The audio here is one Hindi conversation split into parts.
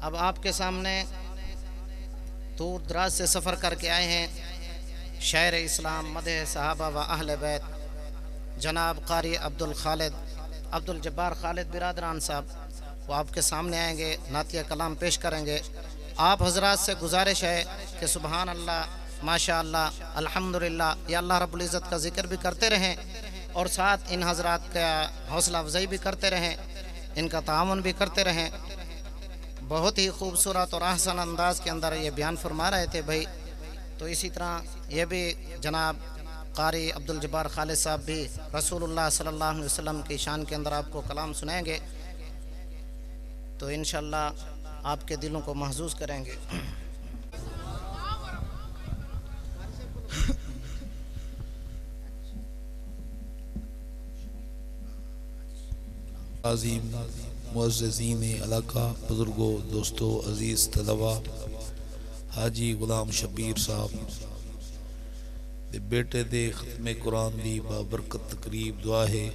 अब आपके सामने दूर दराज से सफ़र करके आए हैं शायर इस्लाम मदह सहाबा व अहले बैत जनाब कारी अब्दुल खालिद अब्दुल जब्बार खालिद बिरादरान साहब। वो आपके सामने आएंगे, नातिया कलाम पेश करेंगे। आप हजरात से गुजारिश है कि सुबहान अल्लाह, माशा अल्लाह, अल्हम्दुलिल्लाह या अल्लाह रब्बुल इज़्ज़त का जिक्र भी करते रहें और साथ इन हजरात का हौसला अफजाई भी करते रहें, इनका ताअवुन भी करते रहें। बहुत ही खूबसूरत और अहसन अंदाज के अंदर ये बयान फरमा रहे थे भाई। तो इसी तरह ये भी जनाब कारी अब्दुल जब्बार खालिद साहब भी रसूलुल्लाह सल्लल्लाहु अलैहि वसल्लम की शान के अंदर आपको कलाम सुनाएंगे, तो इंशाअल्लाह आपके दिलों को महसूस करेंगे। आज़ीम मुअज़्ज़िज़ीन इलाका, बुज़ुर्गों, दोस्तों, अज़ीज़ तलबा, हाजी गुलाम शबीर साहब दे बेटे दे ख़त्मे कुरान दी बाबरकत तकरीब दुआ है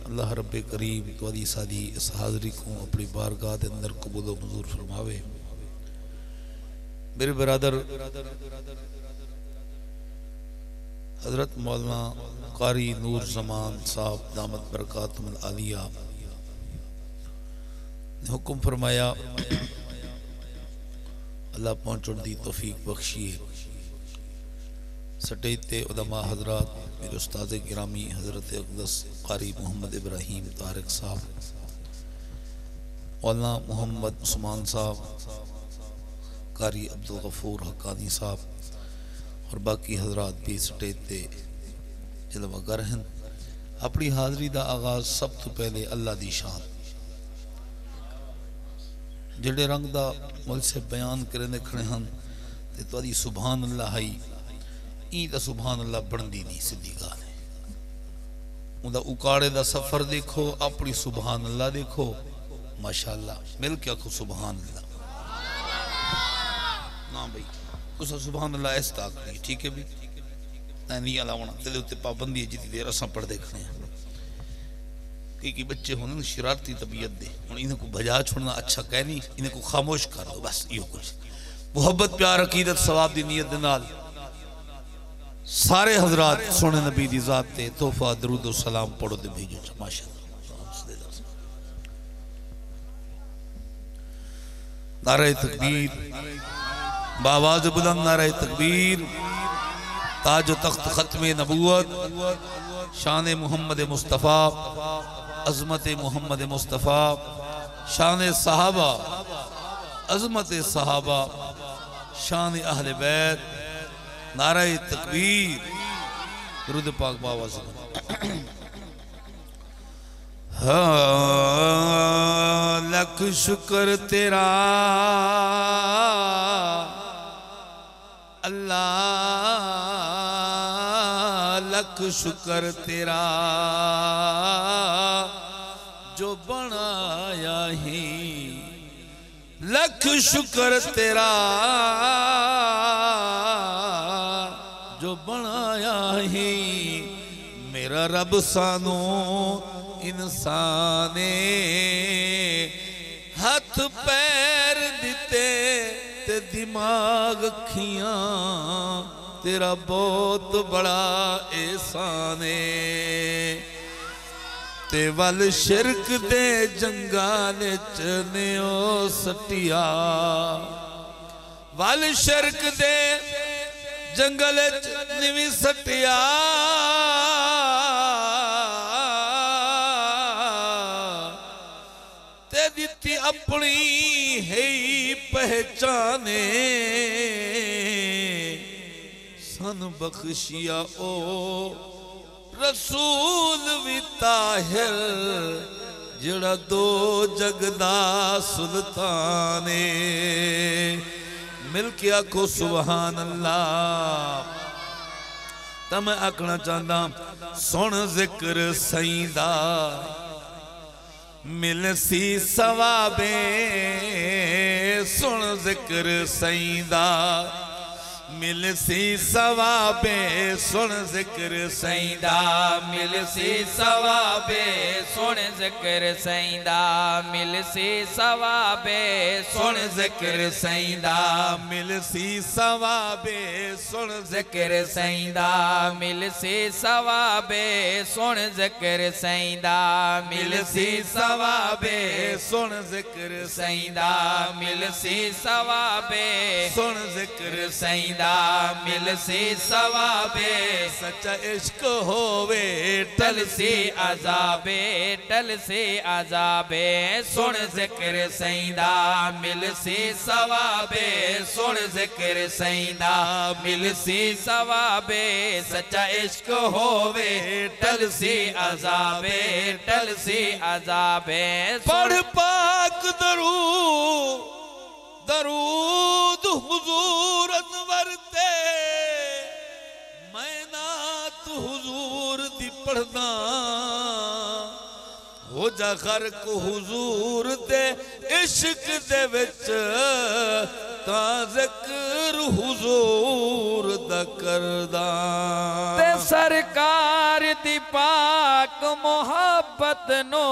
अल्लाह रब्बे करीम तुहाडी साडी इस हाज़री को अपनी बारगाह दे अंदर कबूल व मंजूर फरमावे। मेरे बरादर हज़रत मौलाना कारी नूर ज़मान साहब दामत बरकातुहुल आलिया ने हुक्म फरमाया, अल्लाह पहुँचने की तौफीक बख्शिए। स्टेज ते उलमा हजरात, मेरे उस्ताद गिरामी हज़रत अक़दस कारी मोहम्मद इब्राहीम तारिक साहब, मौलाना मोहम्मद उस्मान साहब, कारी अब्दुल गफूर हक्कानी साहब और बाकी हजरात भी स्टेज ते जलवागर हैं। अपनी हाज़री का आगाज़ सब तो पहले अल्लाह की शान जेड़े रंग का मुल से बयान करें खड़े हैं तो तुहाडी सुभान अल्लाह आई ई तो सुभान अल्लाह बनती नहीं, सीधी गाल है। उनका उकाड़े का सफ़र देखो, अपनी सुभान अल्लाह देखो, माशाअल्लाह मिल के आखो सुभान अल्लाह ना भाई उस सुभान अल्लाह इस ताक नहीं, ठीक है भी नहीं अलावना तेरे उत्ते पाबंदी है जितनी देर असां पढ़ते खड़े हैं। कई बच्चे होने शरारती तबीयत दे, हम इन्हें को भजा छोड़ना अच्छा कह नहीं, इन्हें को खामोश कर दो बस। यो कुछ मुहब्बत प्यार अकीदत सवाब दी नीयत दे नाल सारे हजरात सोने नबी दी जात ते तोहफा दरूद और सलाम पढ़ो ते भेजो। माशाअल्लाह, नारे तकबीर, बावाज़ बुलंद नारे तकबीर। ताज तख्त खत्मे नबूवत, शान मोहम्मद मुस्तफ़ा, अज़मत मोहम्मद मुस्तफ़ा, शान सहाबा, अज़मत सहाबा, शान अहले बैत, नारे तकबीर, दुरूद पाक बावाज़। हाँ लख शुक्र तेरा अल्लाह, लख शुक्र तेरा जो बनाया ही, लख शुक्र तेरा जो बनाया ही। मेरा रब सानू इंसाने हथ पैर दिते ते दिमाग अखियां, तेरा बहुत बड़ा एहसान है। ते वल शिरक दे जंगाल च ने ओ सटिया, वल शिरक दे जंगल च निवी सटिया। ते दिती अपनी है पहचाने, सन बख्शिया ओ रसूल भी ताहिर, जड़ा दो जगदा सुल्ताने। मिल के आखो सुभान अल्लाह। तब मैं आखना चाहता सुन जिक्र सईदा, मिल सी सवाबे। सुन जिक्र सईदा, मिलसी सवाबे सुन जिक्र सईंदा मिलसी सवाबे सुन जिक्र सईंदा मिलसी सवाबे सुन जिक्र सईंदा मिलसी सवाबे सुन जिक्र सईंदा मिलसी सवाबे सुन जिक्र सईंदा मिलसी सवाबे सुन जिक्र सईंदा मिलसी सवाबे सुन जिक्र सईंदा मिलसी सवाबे सच्चा इश्क होवे टलसी अजाबे टलसी अजाबे सुन जिक्र सईंदा मिलसी सवाबे सुन जिक्र सईंदा मिलसी सवाबे सच्चा इश्क होवे टलसी अजाबे टलसी अजाबे पढ़ पाक दरूद हुजूर अनवर ते मैं नात हुजूर दी पढ़दा हो जा गर्क हुजूर दे इश्क दे विच ता ज़िक्र हुजूर दा करदा ते सरकार दी पाक मोहब्बत नो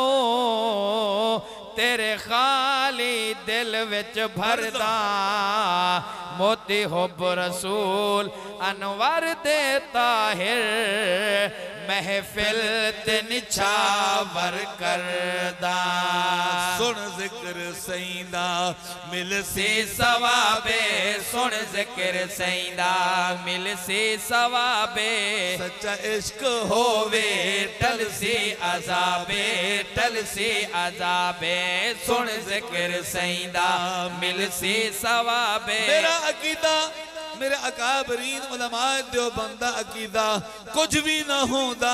तेरे खाली दिल विच भरदा मोती हुब रसूल अनवर दे ताहिर महफिल ते निछावर करदा सुन जिक्र सईंदा मिलसी सवाबे सुन जिक्र सईंदा मिलसी सवाबे सच्चा इश्क होवे टलसी अजाबे टलसी अजाबे सुन जिक्र सईंदा मिलसी सवाबे मेरा अकीदा मेरे अकाबरीन उलमाए देवबंदा अकीदा कुछ भी ना होंदा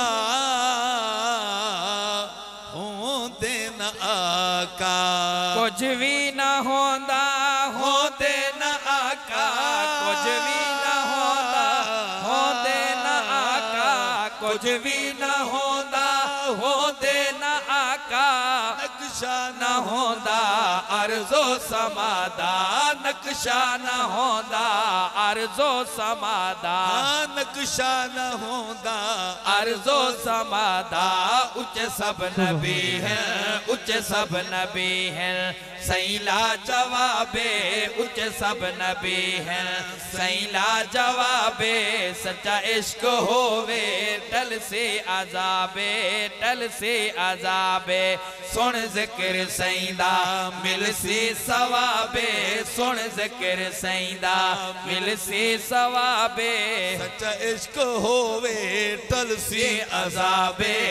होंदे न आका कुछ भी ना होंदा होंदे न आका कुछ भी ना होंदा होंदे न आका कुछ भी ना होंदा होंदे न आका नक्शा न होंदा अर्जो समादा नक्शा न होंदा अर्जो समादा नक्शा न होंदा अर्जो समादा उच्च सब नबी हैं उच्च सब नबी हैं सैला जवाबे उच्च सब नबी हैं सैला जवाबे सच्चा इश्क होवे टल से अजाबे सुन जिक्र सईंदा मिलसी सवाबे सुन जिक्र सईंदा मिलसी सवाबे सच्चा इश्क होवे टल से अजाबे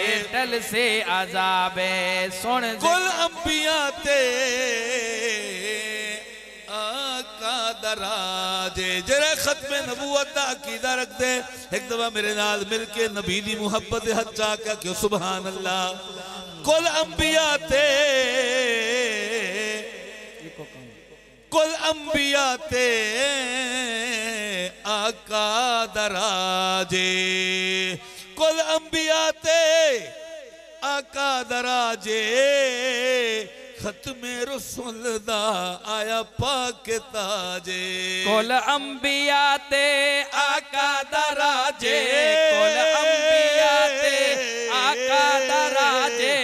सुन कुल अंबिया ते आका दराजे जरा खत्म नबूवत दा अकीदा रख दे एक दफा मेरे नाल मिल के नबी दी मुहब्बत हज चाका क्यों सुभान अल्लाह कुल अंबिया ते आका दराजे कुल अंबिया ते आका दराजे खत्मे रसूल दा आया पाक ताजे कुल अंबिया ते आका दराजे कुल अंबिया ते आका दराजे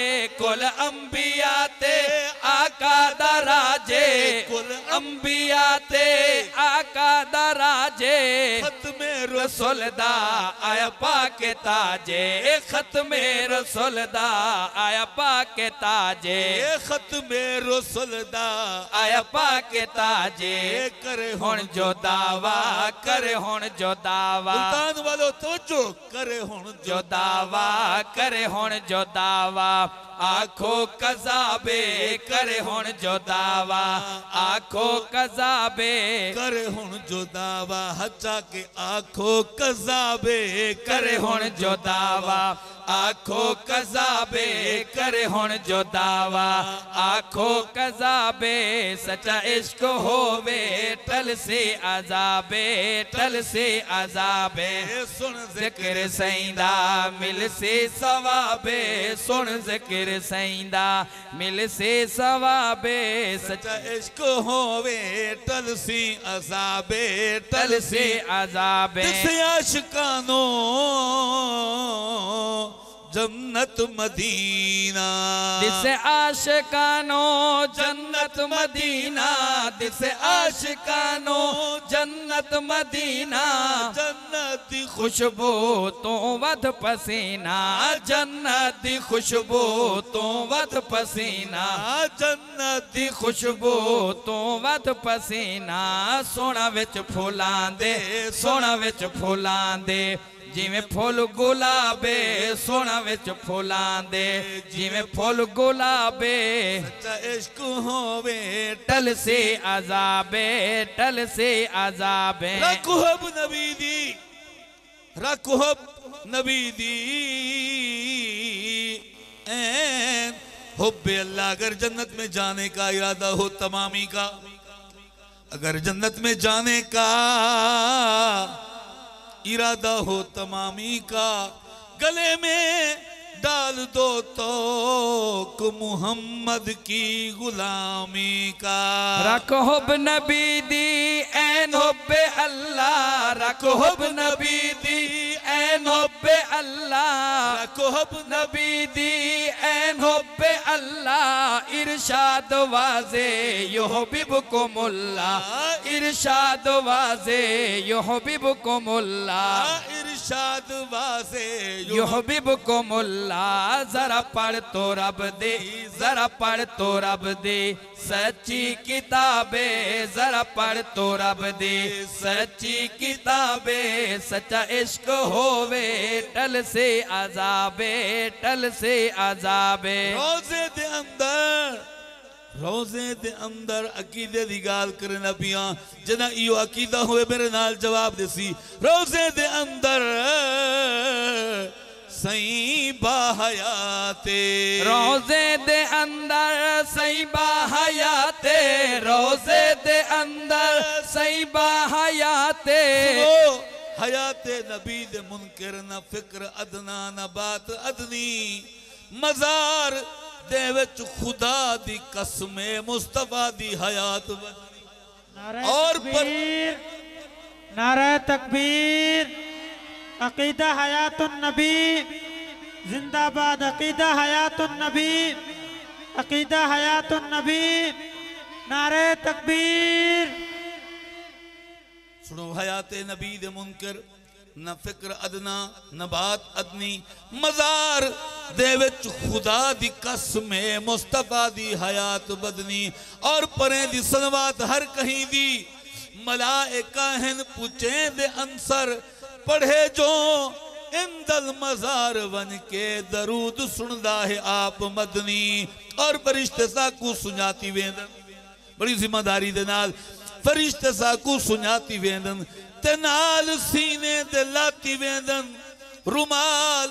कुल अंबिया ते आका दराजे कुल अंबिया ते आका दराजे खत्मे रसूल दा आया पाक ताजे खत्मे रसूल दा आया पाक ताजे खत्मे रसूल दा आया पाक ताजे करे हुन जो दावा करे हुन जो दावा मुल्तान वालों तवज्जो करे हुन जो दावा करे हुन जो दावा आखो कजाबे करे हुन जो दावा आखो कजाबे करे हुन जो दावा हचा के आखो आखो कज़ाबे करे हुण जो दावा आखो कज़ाबे करे हुण जो दावा आखो कज़ाबे सच्चा इश्क होवे टल से अज़ाबे टल से अज़ाबे सुन ज़िक्र सईंदा मिल से सवाबे सुन ज़िक्र सईंदा मिल से सवाबे सच्चा इश्क होवे टल सी अज़ाबे टल से अज़ाबे जिसे आशिकानो जन्नत मदीना दिसे आशिकानो जन्नत मदीना दिसे आशिकानो जन्नत मदीना जन्नत दी खुशबू तो वध पसीना जन्नत दी खुशबू तो वध पसीना जन्नत दी खुशबू तो वध पसीना सोना विच फुलां दे सोना विच फुलां दे जिवें फुल गुलाबे सोना विच फुलां दे जिवें फुल गुलाबे सच्चा इश्क होवे टल से अज़ाबे टल से अज़ाबे रकुहब नबी दी रकुहब नबी दी ऐन हुब्बे अल्लाह। अगर जन्नत में जाने का इरादा हो तमामी का अगर जन्नत में जाने का इरादा हो तमामी का गले में डाल दो तो मुहम्मद की गुलामी का रखोब नबी दी ऐन हुब्बे अल्लाह रखोब नबी दी ऐन हुब्बे अल्लाह रकुहब नबी दी ऐन हुब्बे अल्लाह इरशाद वाज़े युहिब्बुकुमुल्लाह इरशाद वाज़े युहिब्बुकुमुल्लाह इरशाद वाज़े युहिब्बुकुमुल्लाह जरा पढ़ तो रब दे जरा पढ़ तो रब दे सच्ची किताबे जरा पढ़ तो रब दे सच्ची किताबे सच्चा इश्क होवे टल से अज़ाबे टल से अज़ाबे रोज़े दे अंदर अकीदे दी गाल करना पिया जना इयो अकीदा होवे मेरे नाल जवाब देसी रोज़े दे अंदर सही बाहयाते रोज़े दे अंदर सही बाहयाते रोज़े दे अंदर सही बाहयाते हयाते नबी दे मुनकर न फिक्र अदना न बात अदनी मजार दे विच खुदा दी कसमे मुस्तफा दी हयात और नारा तकबीर अकीदा हयातुन नबी जिंदाबाद अकीदा हयातुन नबी अकीदा हयातुन नबी नारे तकबीर। सुनो हयाते नबी दे मुनकर न फिक्र अदना न बात अदनी मजार दे विच खुदा दी कसमे मुस्तफा दी हयात बदनी और परे दी सनवात हर कहीं दी मलाइका हन पूछे दे अंसर पढ़े जो इंदल मजार बन के दरूद सुनदा है आप मदनी और फरिश्ते साकू सुनाती वेंदन बड़ी जिम्मेदारी दे नाल फरिश्ते साकू सुनाती वेंदन ते नाल सीने दे लाती वेंदन रुमाल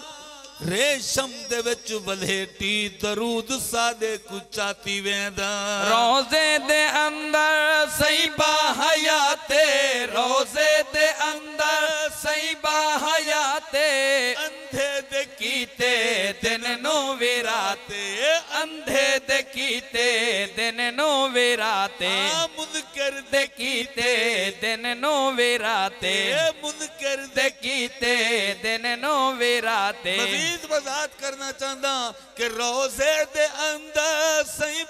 रेशम दे विच वलेटी दरूद सादे कुचाती वेंदन रोज़े दे अंदर सही बाहयाते रोज़े दे अंदर सही बाहयाते अंधे दे कीते दिन नो विराते अंधे दे कीते दिन नो विराते मुनकर दे कीते दिन नो विराते मुनकर दे कीते दिन नो विराते मजीद वजाहत करना चाहता कि रोज़े दे अंदर सही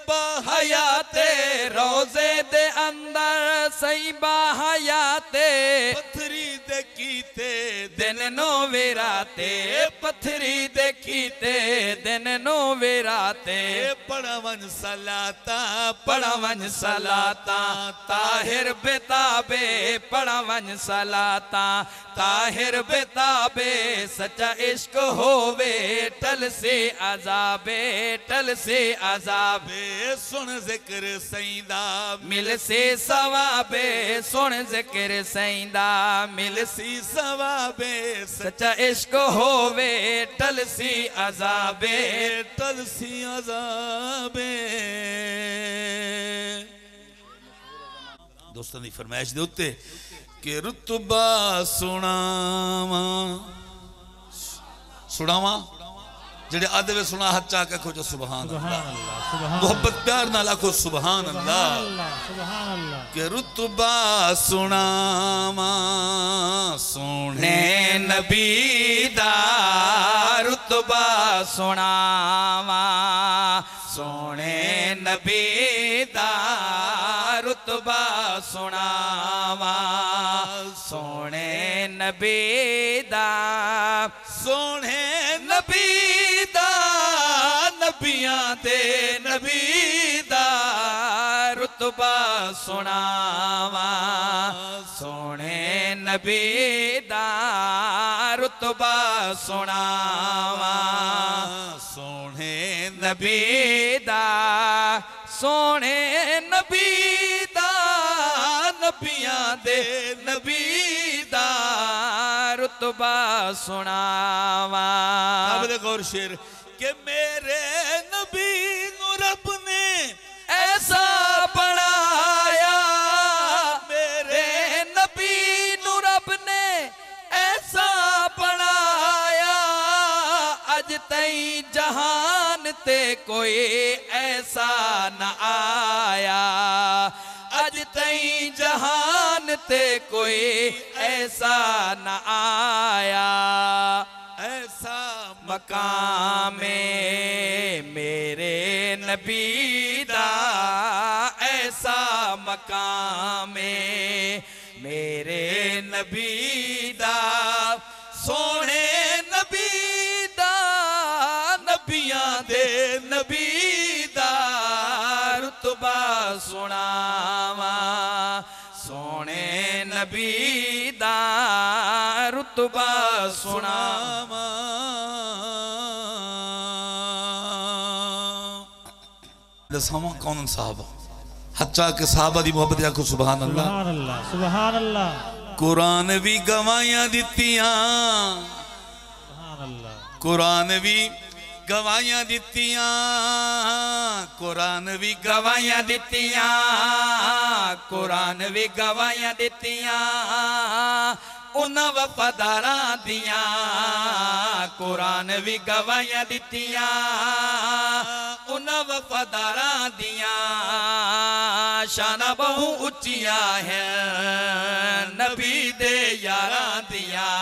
हयाते रोज़े दे अंदर सही बाहयाते पथरी दे कीते दिन नो विराते पत्थरी देखी ते दिन नो विराते पढ़वन सलाता पढ़वन सलाता ताहिर बेताबे पढ़वन सलाता ताहिर बेताबे सच्चा इश्क होवे टल से अजाबे टल से अजाबे सुन जिक्र सईदा मिल से सवाबे सुन जिक्र सईदा मिल सी सवाबे सच्चा इश्क होवे टल सी अजाबे तलसी अजाबे। दोस्तों की फरमाइश दे उत्ते कि रुतबा सुनावा सुनावा जेड़े आदे वे सुना हाथ चाह के खोजो सुभान अल्लाह मोहब्बत प्यार ना लाखो सुभान अल्लाह के रुतबा सुनावा सोने नबी दा रुतबा सुनावा सोने नबी दा रुतबा सुनावा सोने नबी दा सोने नबी दा नबियां दे नबी दा रुतबा सुनावा सोने नबी दा रुतबा सुनावा सोने नबी दा सोने नबी दा नबियां दे नबी दा रुतबा सुनावा। काबिल गौर शेर के मेरे नबी नू रब ने ऐसा बनाया मेरे नबी नू रब ने ऐसा बनाया अज तई जहान ते कोई ऐसा न आया अज तई जहान ते कोई ऐसा न आया ऐसा मकामे मेरे नबी दा ऐसा मकामे मेरे नबी दा सोने नबी दा नबियां दे नबी दा रुतबा सुनावा सोने नबी दा रुतबा सुनावा। दसावा कौन साहब हच्चा के साहबा दी मोहब्बत आखो सुभान अल्लाह सुभान अल्लाह। कुरान भी गवाहियां दित्तियां कुरान भी गवाहियां दित्तियां कुरान भी गवाहियां दित्तियां कुरान भी गवाहियां दित्तियां उन्हां वफादारां दियां कुरान भी गवाहियां दित्तियां उन्हां वफादारां दियां शाना बहु उच्चियां है नबी दे यारां दियां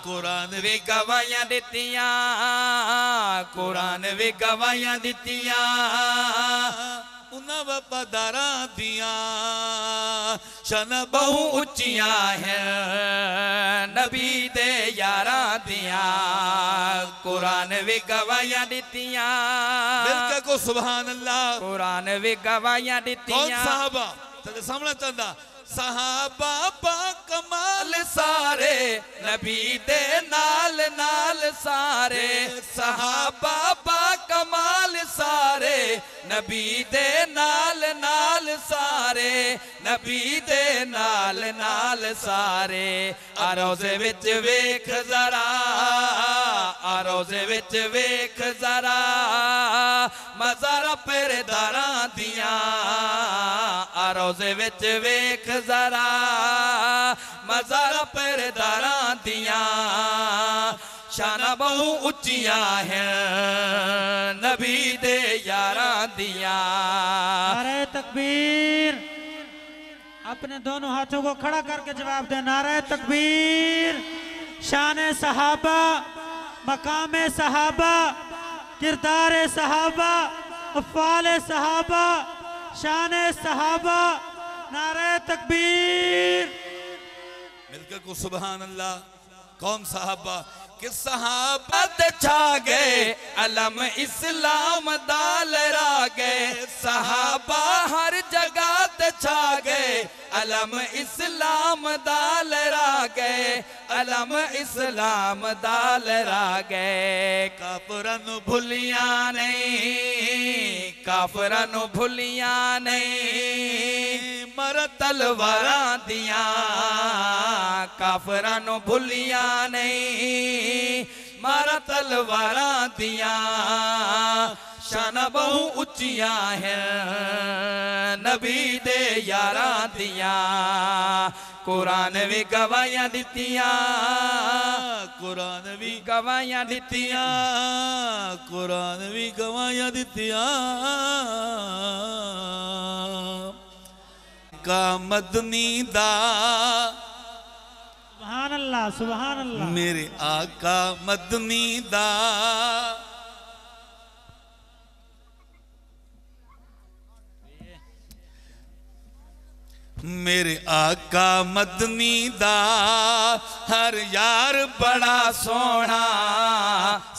कुरान भी गवाहियां दित्तियां कुरान भी गवाहियां दित्तियां उन्हां वफादारां दियां शान बहु उच्चियां है नबी दे यारां दियां कुरान भी गवाहियां दित्तियां मिलके को सुभान अल्लाह। कुरान भी गवाहियां कौन दित्तियां साहबा तेरे सामने चंदा सहाबा बा कमाल सारे नबी दे नाल नाल सारे सहाबा बा कमाल सारे नबी दे नाल नाल सारे नबी दे नाल नाल सारे आरोज़े विच वेख जरा आरोज़े विच वेख जरा मज़ारा पेरेदारां दियां आरोज़े विच वेख जरा मज़ारा पेरेदारां दियां शाना बहु उच्चियां हैं नबी दे यारां दियां। नारे तकबीर। अपने दोनों हाथों को खड़ा करके जवाब दे। नारे तकबीर। शान सहाबा मकाम सहाबा किरदार सहाबा अफ़ाल सहाबा शान सहाबा नारे तकबीर। मिलकर को सुभान अल्लाह। कौन साहबा कि सहाबा छा गए अलम इस्लाम दाल रा गए सहाबा हर जगह ते छा गए अलम इस्लाम दाल रा गए अलम इस्लाम दाल रा गए काफरन भुलिया नहीं काफरन भुलिया नहीं मर तलवारा दिया काफरन भुलिया नहीं मारा तलवारा दिया शान बहु उचिया है नबी दे यारा दिया कुरान भी गवाहियां दितिया कुरान भी गवाहियां दितिया कुरान भी गवाहियां दितिया का मदनी दा सुभान अल्लाह सुभान अल्लाह मेरे आका मदनी दा मेरे आका मदनी दा हर यार बड़ा सोना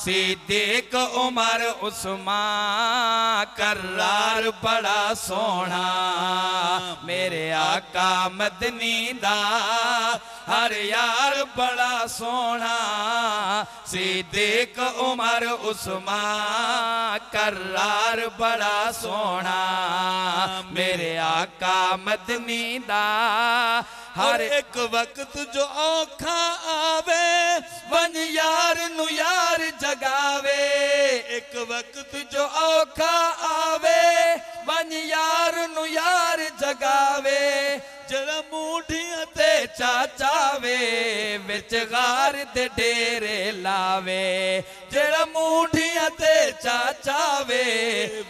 सिद्दीक उमर उस्मान करार बड़ा सोना मेरे आका मदनी दा हर यार बड़ा सोना सिद्दीक उमर उस्मान करार बड़ा सोना मेरे आका मदनी दा हर एक वक्त जो औखा आवे वन यार नु यार जगावे एक वक्त जो औखा आवे वन यार नु यार जगावे जरा मूठियां ते चाचावे विच गार दे डेरे लावे जरा मूठियां ते चाचावे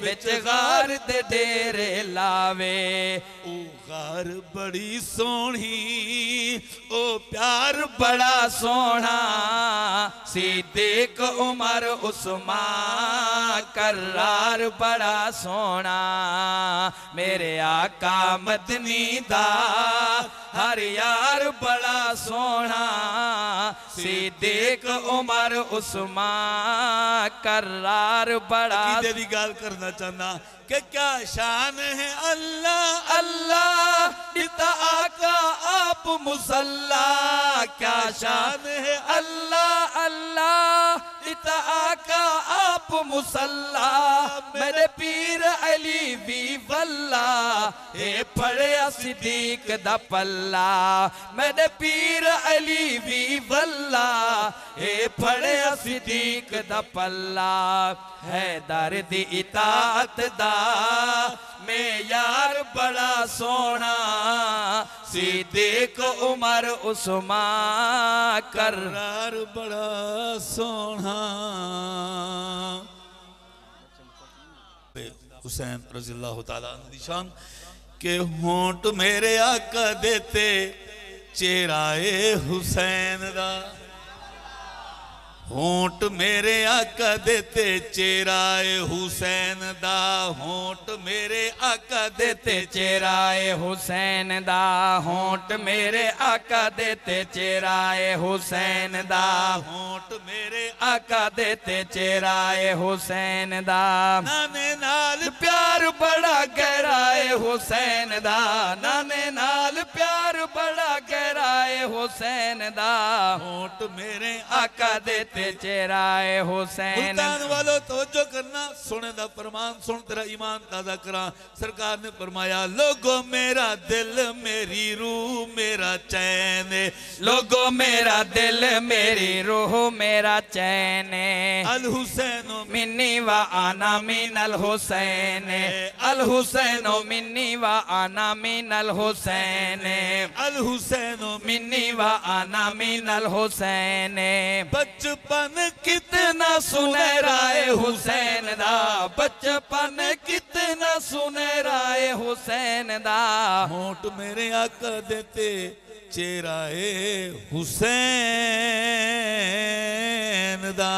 विच गार दे डेरे लावे ओ गार बड़ी सोहनी ओ प्यार बड़ा सोना सिद्दीक उमर उस्मान करार बड़ा सोना मेरे आका मदनी दा हर यार बड़ा सोना सिद्दीक उमर उस्मान करार बड़ा तेरी गाल करना चाहना कि क्या शान है अल्लाह अल्लाह इता आका आप मुसल्ला क्या शान है अल्लाह अल्लाह इता आका आप मुसल्ला मेरे पीर अली भी वल्ला हे पढ़िया सिद्दीक दा पल्ला मेरे पीर अली भी वल्ला हे पढ़िया सिद्दीक दा पल्ला है दर्द इताअत दा मैं यार बड़ा सोना सिद्दीक उमर उस्मान करार बड़ा सोना हुसैन रज़ियल्लाहु ताला अन्हु दी शान के होंठ मेरे आका देते चेहराए हुसैन दा होंठ मेरे आका देते चेहराए हुसैन दा होंठ मेरे आका देते चेहराए हुसैन दा होंठ मेरे आका देते चेहराए हुसैन दा होंठ मेरे आका देते चेहराए हुसैन दा नाने नाल प्यार बड़ा गहराए हुसैन दा नाने नाल प्यार बड़ा गहराए हुसैन दा होंठ मेरे आका देते चेहराए हुसैन मुल्तान वालों तवज्जो करना सुने दा फरमान सुन तेरा ईमान ताजा करा सरकार ने फरमाया लोगो मेरा दिल मेरी रूह मेरा चैन लोगो मेरा दिल मेरी रूह मेरा चैन अल हुसैन मिन्नी व आना मिन अल हुसैन अल हुसैन मिन्नी व आना मिन अल हुसैन अल हुसैन मिन्नी व आना मिन अल हुसैन बचपन कितना सुनहरा है हुसैन दा बचपन कितना सुनहरा है हुसैन दा होंठ मेरे आका देते चेहराए हुसैन दा